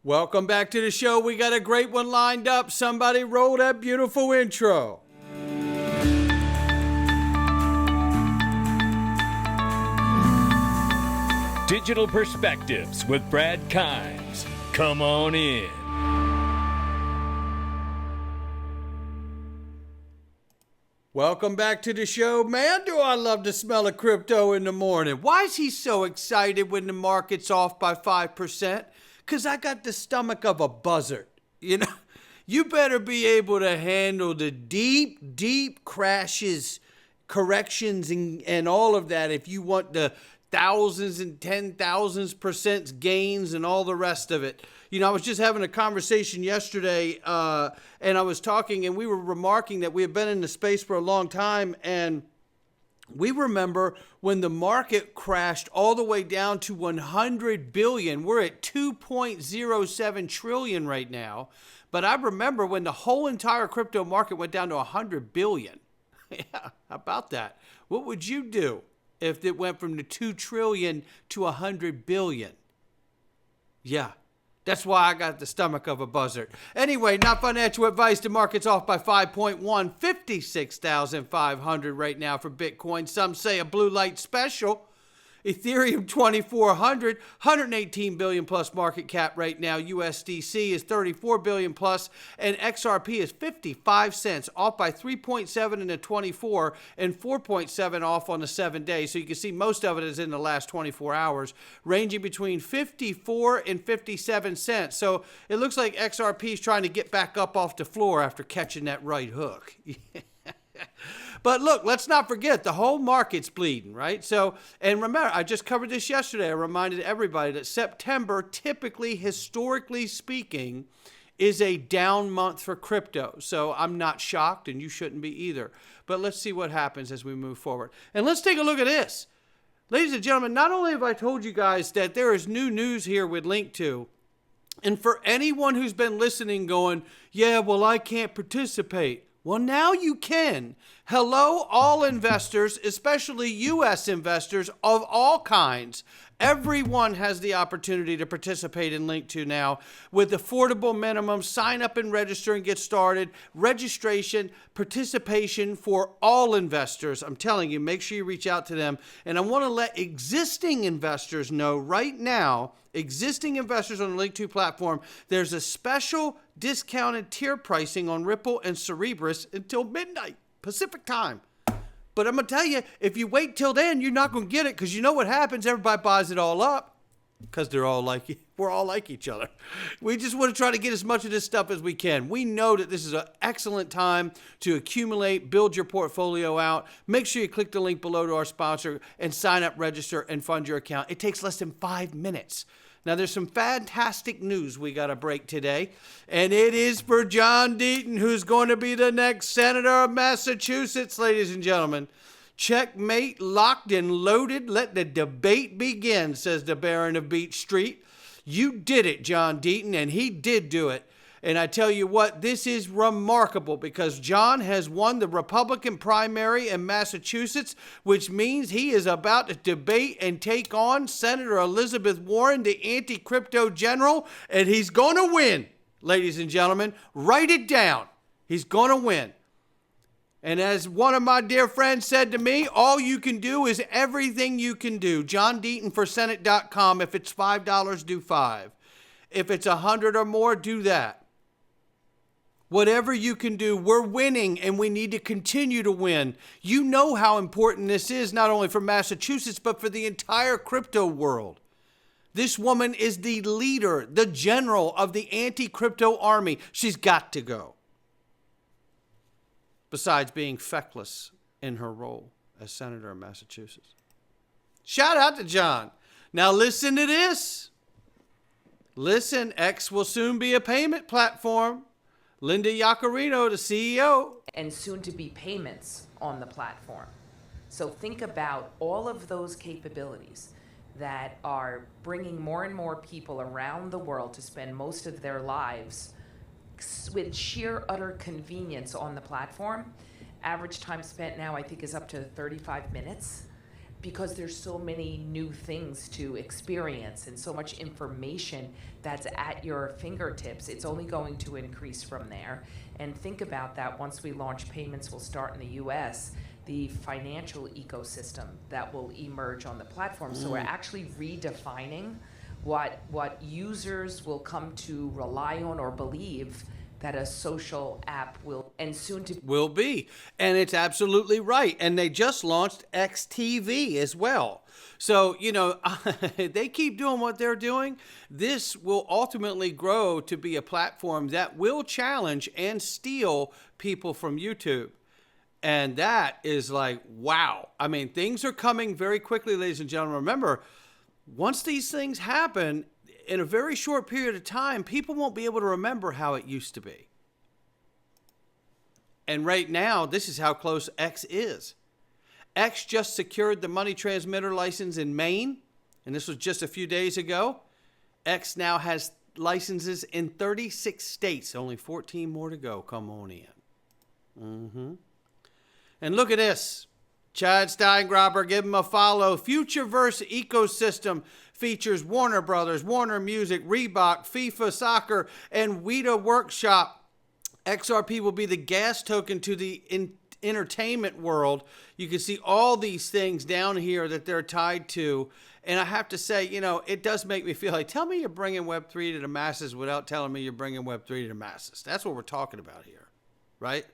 Welcome back to the show. We got a great one lined up. Somebody roll that beautiful intro. Digital Perspectives with Brad Kimes. Come on in. Welcome back to the show. Man, do I love the smell of crypto in the morning. Why is he so excited when the market's off by 5%? Because I got the stomach of a buzzard. You know, you better be able to handle the deep, deep crashes, corrections, and all of that if you want the thousands and 10,000% gains and all the rest of it. You know, I was just having a conversation yesterday and I was talking and we were remarking that we have been in the space for a long time, and we remember when the market crashed all the way down to 100 billion. We're at 2.07 trillion right now. But I remember when the whole entire crypto market went down to 100 billion. Yeah, how about that? What would you do if it went from the 2 trillion to 100 billion? Yeah. That's why I got the stomach of a buzzard. Anyway, not financial advice. The market's off by 5.1, 56,500 right now for Bitcoin. Some say a blue light special. Ethereum 2,400, 118 billion plus market cap right now. USDC is 34 billion plus, and XRP is 55 cents, off by 3.7 in the 24 and 4.7 off on the 7 days. So you can see most of it is in the last 24 hours, ranging between 54 and 57 cents. So it looks like XRP is trying to get back up off the floor after catching that right hook. But look, let's not forget, the whole market's bleeding, right? So, and remember, I just covered this yesterday. I reminded everybody that September, typically, historically speaking, is a down month for crypto. So I'm not shocked, and you shouldn't be either. But let's see what happens as we move forward. And let's take a look at this. Ladies and gentlemen, not only have I told you guys that there is new news here with LinkTo, and for anyone who's been listening going, yeah, well, I can't participate. Well, now you can. Hello, all investors, especially U.S. investors of all kinds. Everyone has the opportunity to participate in LinkTo now with affordable minimums. Sign up and register and get started. Registration, participation for all investors. I'm telling you, make sure you reach out to them. And I want to let existing investors know right now, existing investors on the LinkTo platform, there's a special discounted tier pricing on Ripple and Cerberus until midnight Pacific time. But I'm going to tell you, if you wait till then, you're not going to get it, because you know what happens? Everybody buys it all up because we're all like each other. We just want to try to get as much of this stuff as we can. We know that this is an excellent time to accumulate, build your portfolio out. Make sure you click the link below to our sponsor and sign up, register, and fund your account. It takes less than 5 minutes. Now, there's some fantastic news we got to break today, and it is for John Deaton, who's going to be the next senator of Massachusetts, ladies and gentlemen. Checkmate, locked and loaded. Let the debate begin, says the Baron of Beach Street. You did it, John Deaton, and he did do it. And I tell you what, this is remarkable because John has won the Republican primary in Massachusetts, which means he is about to debate and take on Senator Elizabeth Warren, the anti-crypto general, and he's going to win, ladies and gentlemen. Write it down. He's going to win. And as one of my dear friends said to me, all you can do is everything you can do. John Deaton for Senate.com. If it's $5, do 5. If it's 100 or more, do that. Whatever you can do, we're winning, and we need to continue to win. You know how important this is, not only for Massachusetts, but for the entire crypto world. This woman is the leader, the general of the anti-crypto army. She's got to go. Besides being feckless in her role as senator of Massachusetts. Shout out to John. Now listen to this. Listen, X will soon be a payment platform. Linda Yaccarino, the CEO. And soon to be payments on the platform. So think about all of those capabilities that are bringing more and more people around the world to spend most of their lives with sheer utter convenience on the platform. Average time spent now, I think, is up to 35 minutes. because there's so many new things to experience and so much information that's at your fingertips. It's only going to increase from there. And think about that, once we launch payments, will start in the US, the financial ecosystem that will emerge on the platform. So we're actually redefining what users will come to rely on or believe that a social app will, and soon to will be. And it's absolutely right. And they just launched XTV as well. So, you know, they keep doing what they're doing. This will ultimately grow to be a platform that will challenge and steal people from YouTube. And that is like, wow. I mean, things are coming very quickly, ladies and gentlemen. Remember, once these things happen, in a very short period of time, people won't be able to remember how it used to be. And right now, this is how close X is. X just secured the money transmitter license in Maine, and this was just a few days ago. X now has licenses in 36 states, only 14 more to go. Come on in. And look at this. Chad Steingraber, give him a follow. Futureverse Ecosystem features Warner Brothers, Warner Music, Reebok, FIFA Soccer, and Weta Workshop. XRP will be the gas token to the entertainment world. You can see all these things down here that they're tied to. And I have to say, you know, it does make me feel like, tell me you're bringing Web3 to the masses without telling me you're bringing Web3 to the masses. That's what we're talking about here, right?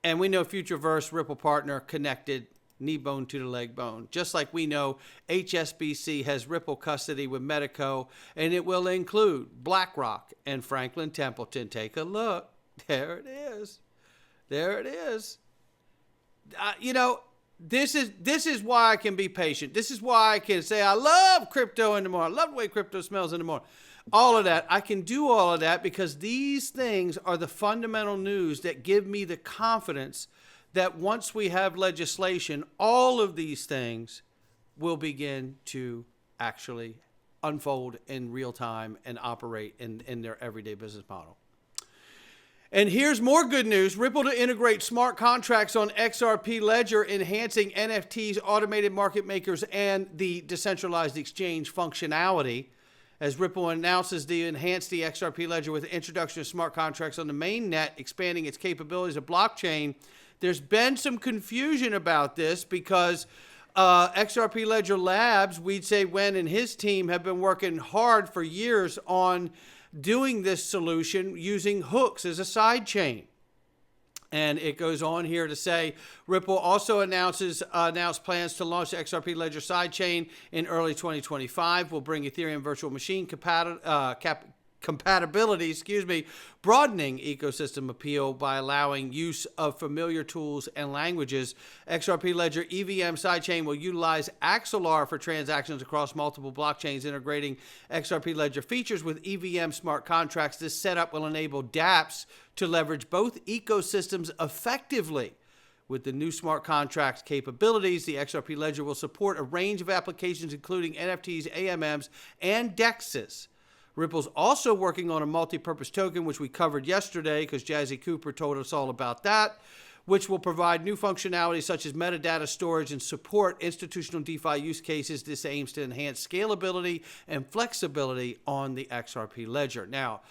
And we know Futureverse, Ripple partner, connected, knee bone to the leg bone. Just like we know HSBC has Ripple custody with Medico, and it will include BlackRock and Franklin Templeton. Take a look. There it is. There it is. You know, this is why I can be patient. This is why I can say I love crypto in the morning. I love the way crypto smells in the morning. All of that. I can do all of that because these things are the fundamental news that give me the confidence that once we have legislation, all of these things will begin to actually unfold in real time and operate in their everyday business model. And here's more good news. Ripple to integrate smart contracts on XRP Ledger, enhancing NFTs, automated market makers, and the decentralized exchange functionality. As Ripple announces to enhance the XRP Ledger with the introduction of smart contracts on the main net, expanding its capabilities of blockchain. There's been some confusion about this because XRP Ledger Labs, we'd say Wen and his team have been working hard for years on doing this solution using hooks as a side chain. And it goes on here to say, Ripple also announced plans to launch the XRP Ledger sidechain in early 2025. Will bring Ethereum virtual machine compatibility, broadening ecosystem appeal by allowing use of familiar tools and languages. XRP Ledger EVM sidechain will utilize Axelar for transactions across multiple blockchains, integrating XRP Ledger features with EVM smart contracts. This setup will enable dApps to leverage both ecosystems effectively. With the new smart contracts capabilities, the XRP Ledger will support a range of applications, including NFTs, AMMs, and DEXs. Ripple's also working on a multi-purpose token, which we covered yesterday because Jazzy Cooper told us all about that, which will provide new functionality such as metadata storage and support institutional DeFi use cases. This aims to enhance scalability and flexibility on the XRP Ledger. Now,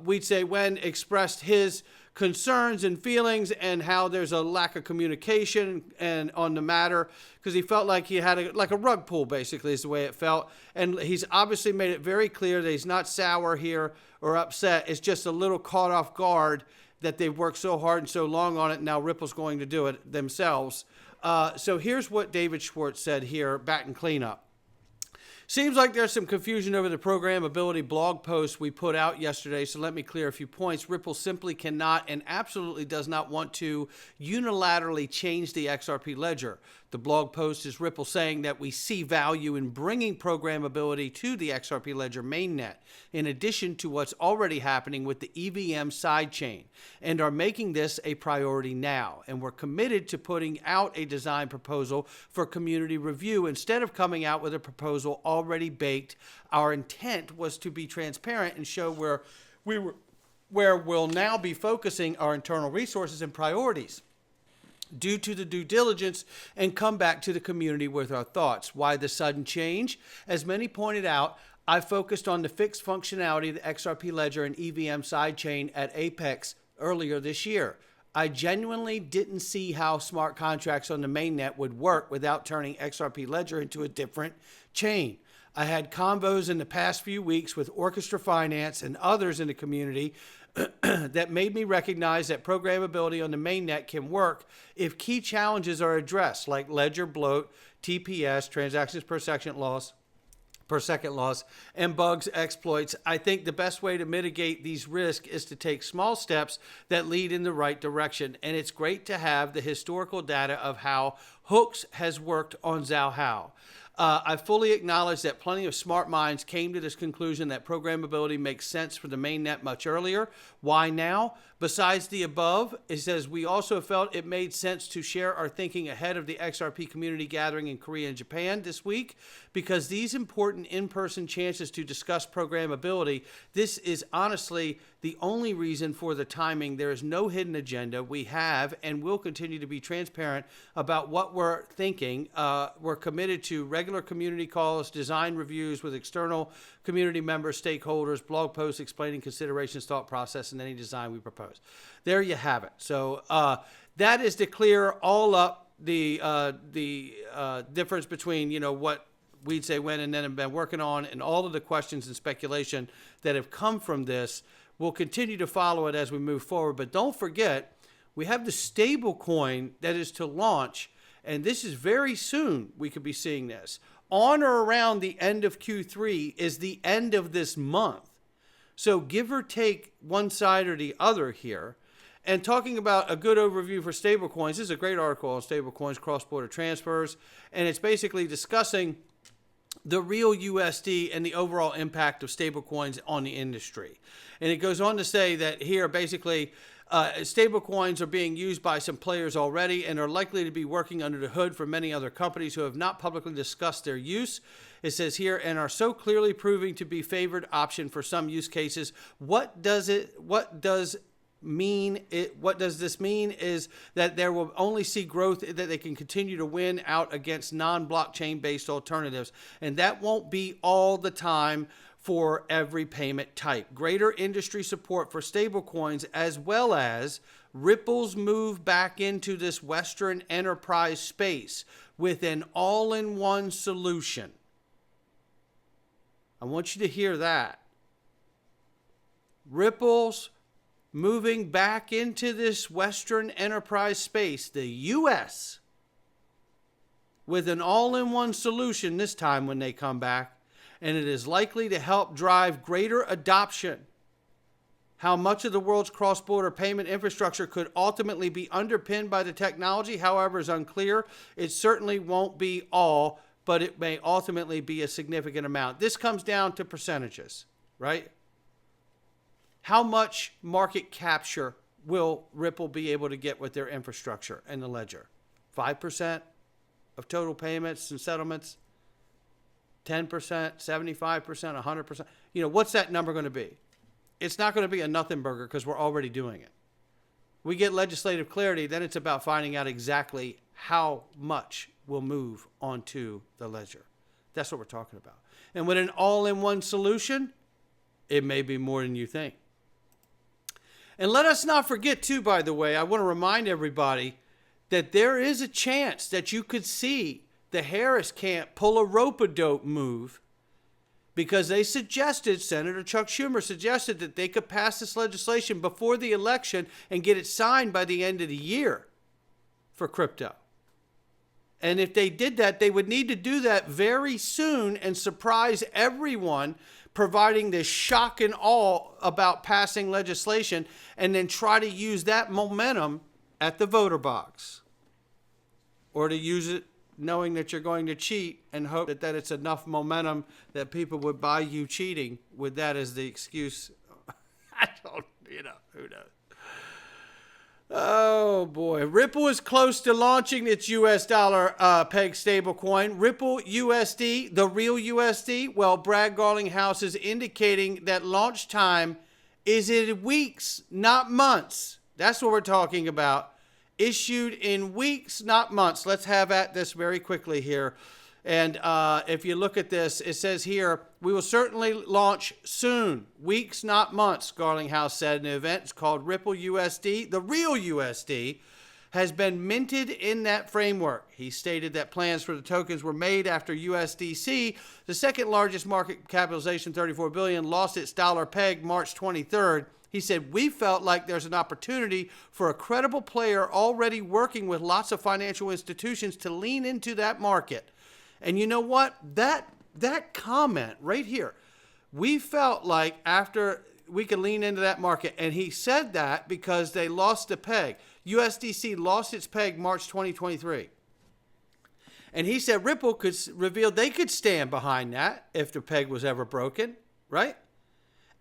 we'd say Wen expressed his concerns and feelings and how there's a lack of communication and on the matter because he felt like he had a rug pull, basically is the way it felt. And he's obviously made it very clear that he's not sour here or upset. It's just a little caught off guard that they've worked so hard and so long on it. And now Ripple's going to do it themselves. So here's what David Schwartz said here back in cleanup. Seems like there's some confusion over the programmability blog post we put out yesterday, so let me clear a few points. Ripple simply cannot and absolutely does not want to unilaterally change the XRP Ledger. The blog post is Ripple saying that we see value in bringing programmability to the XRP Ledger mainnet, in addition to what's already happening with the EVM sidechain, and are making this a priority now. And we're committed to putting out a design proposal for community review instead of coming out with a proposal already baked. Our intent was to be transparent and show where we'll now be focusing our internal resources and priorities. due to the due diligence and come back to the community with our thoughts. Why the sudden change? As many pointed out, I focused on the fixed functionality of the XRP Ledger and EVM sidechain at Apex earlier this year. I genuinely didn't see how smart contracts on the mainnet would work without turning XRP Ledger into a different chain. I had convos in the past few weeks with Orchestra Finance and others in the community that made me recognize that programmability on the mainnet can work if key challenges are addressed, like ledger bloat, TPS, transactions per second loss, and bugs, exploits. I think the best way to mitigate these risks is to take small steps that lead in the right direction. And it's great to have the historical data of how Hooks has worked on Zhao. I fully acknowledge that plenty of smart minds came to this conclusion that programmability makes sense for the mainnet much earlier. Why now? Besides the above, it says we also felt it made sense to share our thinking ahead of the XRP community gathering in Korea and Japan this week, because these important in-person chances to discuss programmability, this is honestly the only reason for the timing. There is no hidden agenda. We have and will continue to be transparent about what we're thinking. We're committed to regular community calls, design reviews with external community members, stakeholders, blog posts explaining considerations, thought process, and any design we propose. There you have it. So that is to clear all up the difference between, what we'd say when and then have been working on, and all of the questions and speculation that have come from this. We'll continue to follow it as we move forward. But don't forget, we have the stablecoin that is to launch, and this is very soon we could be seeing this. On or around the end of Q3 is the end of this month. So give or take one side or the other here. And talking about a good overview for stablecoins, this is a great article on stablecoins, cross-border transfers, and it's basically discussing the real USD and the overall impact of stablecoins on the industry. And it goes on to say that here basically stablecoins are being used by some players already and are likely to be working under the hood for many other companies who have not publicly discussed their use. It says here, and are so clearly proving to be favored option for some use cases. What does this mean is that there will only see growth, that they can continue to win out against non-blockchain based alternatives. And that won't be all the time for every payment type. Greater industry support for stablecoins, as well as Ripple's move back into this Western enterprise space with an all-in-one solution. I want you to hear that. Ripple's moving back into this Western enterprise space, the U.S., with an all-in-one solution this time when they come back, and it is likely to help drive greater adoption. How much of the world's cross-border payment infrastructure could ultimately be underpinned by the technology, however, is unclear. It certainly won't be all, but it may ultimately be a significant amount. This comes down to percentages, right? How much market capture will Ripple be able to get with their infrastructure and the ledger? 5% of total payments and settlements? 10%, 75%, 100%? What's that number going to be? It's not going to be a nothing burger because we're already doing it. We get legislative clarity, then it's about finding out exactly how much will move onto the ledger. That's what we're talking about. And with an all-in-one solution, it may be more than you think. And let us not forget, too, by the way, I want to remind everybody that there is a chance that you could see the Harris camp pull a rope-a-dope move, because they suggested, Senator Chuck Schumer suggested, that they could pass this legislation before the election and get it signed by the end of the year for crypto. And if they did that, they would need to do that very soon and surprise everyone, providing this shock and awe about passing legislation, and then try to use that momentum at the voter box. Or to use it knowing that you're going to cheat and hope that it's enough momentum that people would buy you cheating with that as the excuse. I don't, who knows? Oh boy. Ripple is close to launching its US dollar peg stablecoin. Ripple USD, the real USD. Well, Brad Garlinghouse is indicating that launch time is in weeks, not months. That's what we're talking about. issued in weeks, not months. Let's have at this very quickly here. And if you look at this, it says here, we will certainly launch soon. Weeks, not months, Garlinghouse said in an event called Ripple USD. The real USD has been minted in that framework. He stated that plans for the tokens were made after USDC, the second largest market capitalization, $34 billion, lost its dollar peg March 23rd. He said, we felt like there's an opportunity for a credible player already working with lots of financial institutions to lean into that market. And you know what? That comment right here, we felt like after we could lean into that market. And he said that because they lost the peg. USDC lost its peg March 2023. And he said Ripple could reveal they could stand behind that if the peg was ever broken, right?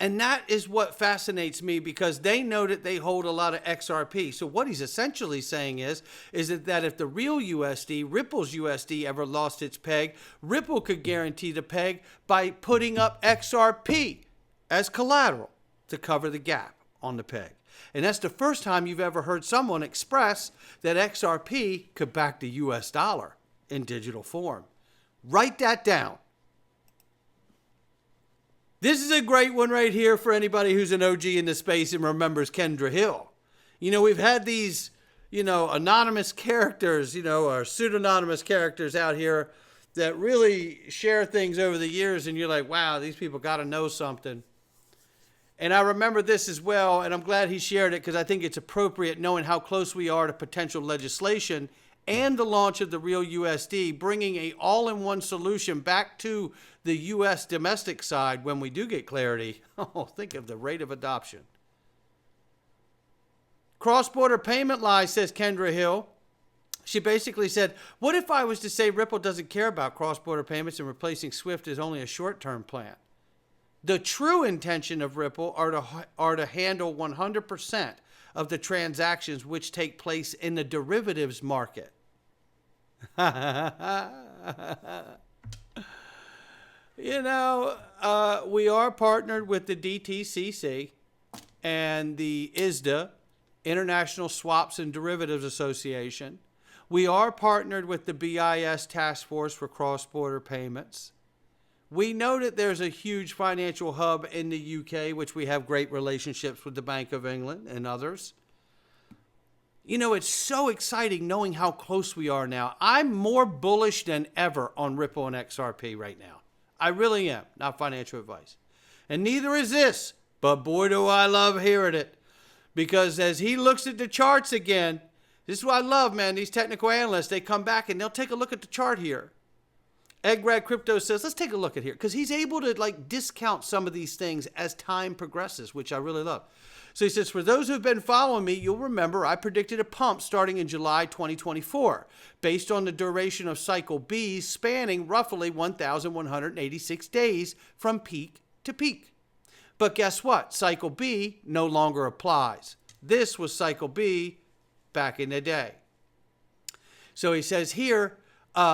And that is what fascinates me because they know that they hold a lot of XRP. So what he's essentially saying is that if the real USD, Ripple's USD, ever lost its peg, Ripple could guarantee the peg by putting up XRP as collateral to cover the gap on the peg. And that's the first time you've ever heard someone express that XRP could back the US dollar in digital form. Write that down. This is a great one right here for anybody who's an OG in the space and remembers Kendra Hill. You know, we've had these, anonymous characters, or pseudonymous characters out here that really share things over the years, and you're like, wow, these people got to know something. And I remember this as well, and I'm glad he shared it because I think it's appropriate knowing how close we are to potential legislation and the launch of the real USD, bringing a all-in-one solution back to the U.S. domestic side when we do get clarity. Oh, think of the rate of adoption. Cross-border payment lies, says Kendra Hill. She basically said, what if I was to say Ripple doesn't care about cross-border payments and replacing SWIFT is only a short-term plan? The true intention of Ripple are to handle 100% of the transactions which take place in the derivatives market. We are partnered with the DTCC and the ISDA, International Swaps and Derivatives Association. We are partnered with the BIS Task Force for Cross-Border Payments. We know that there's a huge financial hub in the UK, which we have great relationships with the Bank of England and others. It's so exciting knowing how close we are now. I'm more bullish than ever on Ripple and XRP right now. I really am. Not financial advice. And neither is this. But boy, do I love hearing it. Because as he looks at the charts again, this is what I love, man. These technical analysts, they come back and they'll take a look at the chart here. Edgr Crypto says, let's take a look at here. Because he's able to discount some of these things as time progresses, which I really love. So he says, for those who've been following me, you'll remember I predicted a pump starting in July 2024, based on the duration of cycle B spanning roughly 1,186 days from peak to peak. But guess what? Cycle B no longer applies. This was cycle B back in the day. So he says here,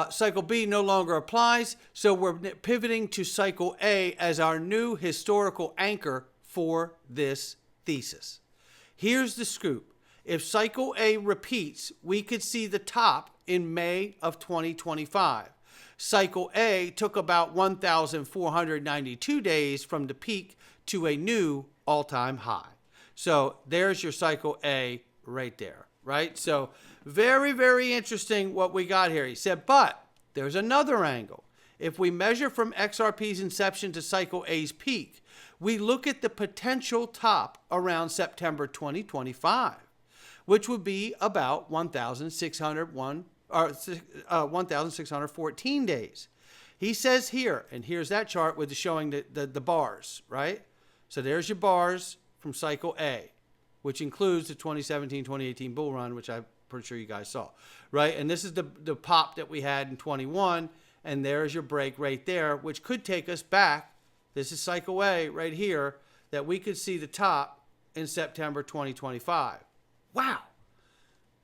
cycle B no longer applies, so we're pivoting to cycle A as our new historical anchor for this thesis. Here's the scoop. If cycle A repeats, we could see the top in May of 2025. Cycle A took about 1,492 days from the peak to a new all-time high. So there's your cycle A right there, right? So very, very interesting what we got here. He said, but there's another angle. If we measure from XRP's inception to cycle A's peak, we look at the potential top around September 2025, which would be about 1,614 days. He says here, and here's that chart with showing the bars, right? So there's your bars from cycle A, which includes the 2017-2018 bull run, which I'm pretty sure you guys saw, right? And this is the pop that we had in 21, and there's your break right there, which could take us back. This is cycle A right here, that we could see the top in September 2025. Wow.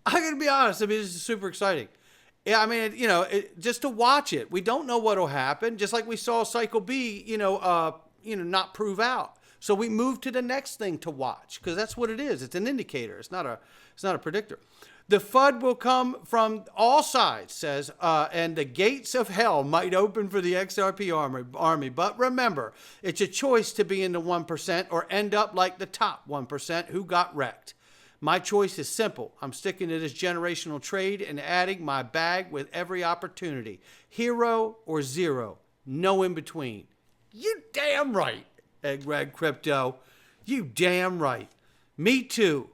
I'm going to be honest. I mean, this is super exciting. Yeah, I mean, just to watch it. We don't know what will happen, just like we saw cycle B, not prove out. So we move to the next thing to watch, because that's what it is. It's an indicator. It's not a predictor. The FUD will come from all sides, says, and the gates of hell might open for the XRP army. But remember, it's a choice to be in the 1% or end up like the top 1% who got wrecked. My choice is simple. I'm sticking to this generational trade and adding my bag with every opportunity. Hero or zero. No in between. You damn right, Edgr Crypto. You damn right. Me too.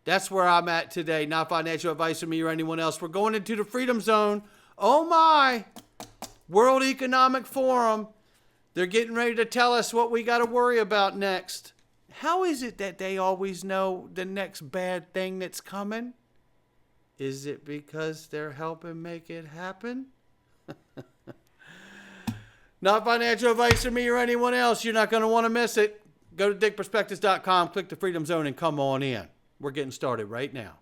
That's where I'm at today. Not financial advice from me or anyone else. We're going into the Freedom Zone. Oh my. World Economic Forum. They're getting ready to tell us what we got to worry about next. How is it that they always know the next bad thing that's coming? Is it because they're helping make it happen? Not financial advice from me or anyone else. You're not going to want to miss it. Go to digitalperspectives.com, click the Freedom Zone, and come on in. We're getting started right now.